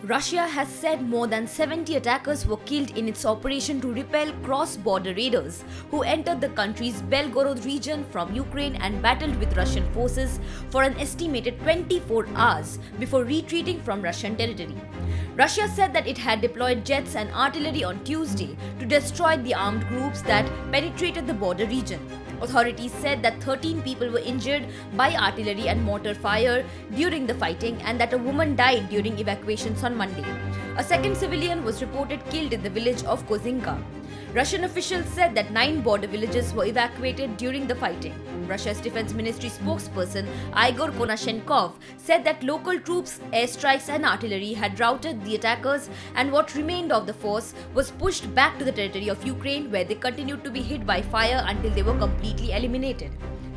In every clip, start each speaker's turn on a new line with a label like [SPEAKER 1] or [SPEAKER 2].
[SPEAKER 1] Russia has said more than 70 attackers were killed in its operation to repel cross-border raiders who entered the country's Belgorod region from Ukraine and battled with Russian forces for an estimated 24 hours before retreating from Russian territory. Russia said that it had deployed jets and artillery on Tuesday to destroy the armed groups that penetrated the border region. Authorities said that 13 people were injured by artillery and mortar fire during the fighting and that a woman died during evacuations on Monday. A second civilian was reported killed in the village of Kozinka. Russian officials said that 9 border villages were evacuated during the fighting. Russia's defense ministry spokesperson Igor Konashenkov said that local troops, airstrikes and artillery had routed the attackers and what remained of the force was pushed back to the territory of Ukraine, where they continued to be hit by fire until they were completely eliminated.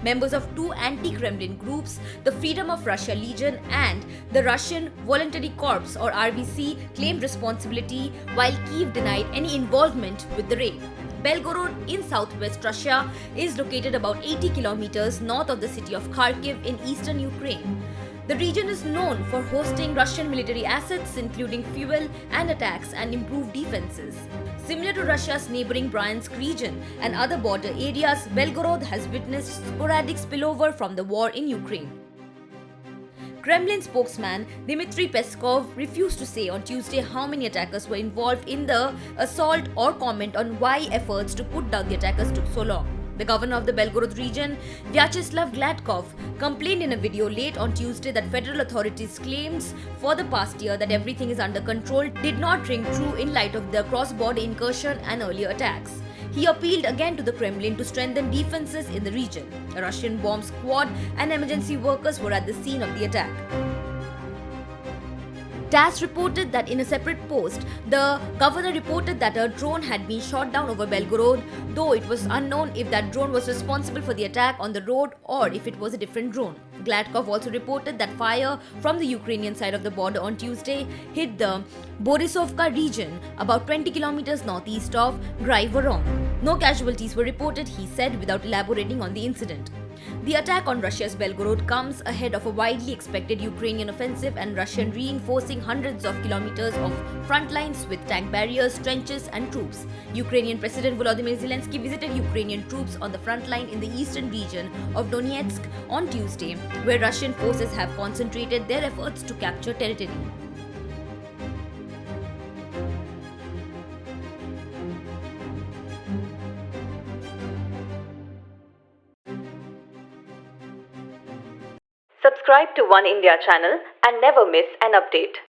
[SPEAKER 1] Members of 2 anti-Kremlin groups, the Freedom of Russia Legion and the Russian Voluntary Corps or RVC, claimed responsibility while Kyiv denied any involvement with the raid. Belgorod in southwest Russia is located about 80 kilometers north of the city of Kharkiv in eastern Ukraine. The region is known for hosting Russian military assets including fuel and attacks and improved defenses. Similar to Russia's neighboring Bryansk region and other border areas, Belgorod has witnessed sporadic spillover from the war in Ukraine. Kremlin spokesman Dmitry Peskov refused to say on Tuesday how many attackers were involved in the assault or comment on why efforts to put down the attackers took so long. The governor of the Belgorod region, Vyacheslav Gladkov, complained in a video late on Tuesday that federal authorities' claims for the past year that everything is under control did not ring true in light of the cross-border incursion and earlier attacks. He appealed again to the Kremlin to strengthen defenses in the region. A Russian bomb squad and emergency workers were at the scene of the attack. TASS reported that in a separate post, the governor reported that a drone had been shot down over Belgorod, though it was unknown if that drone was responsible for the attack on the road or if it was a different drone. Gladkov also reported that fire from the Ukrainian side of the border on Tuesday hit the Borisovka region, about 20 kilometers northeast of Graivoron. No casualties were reported, he said, without elaborating on the incident. The attack on Russia's Belgorod comes ahead of a widely expected Ukrainian offensive and Russian reinforcing hundreds of kilometers of front lines with tank barriers, trenches and troops. Ukrainian President Volodymyr Zelensky visited Ukrainian troops on the front line in the eastern region of Donetsk on Tuesday, where Russian forces have concentrated their efforts to capture territory.
[SPEAKER 2] Subscribe to One India channel and never miss an update.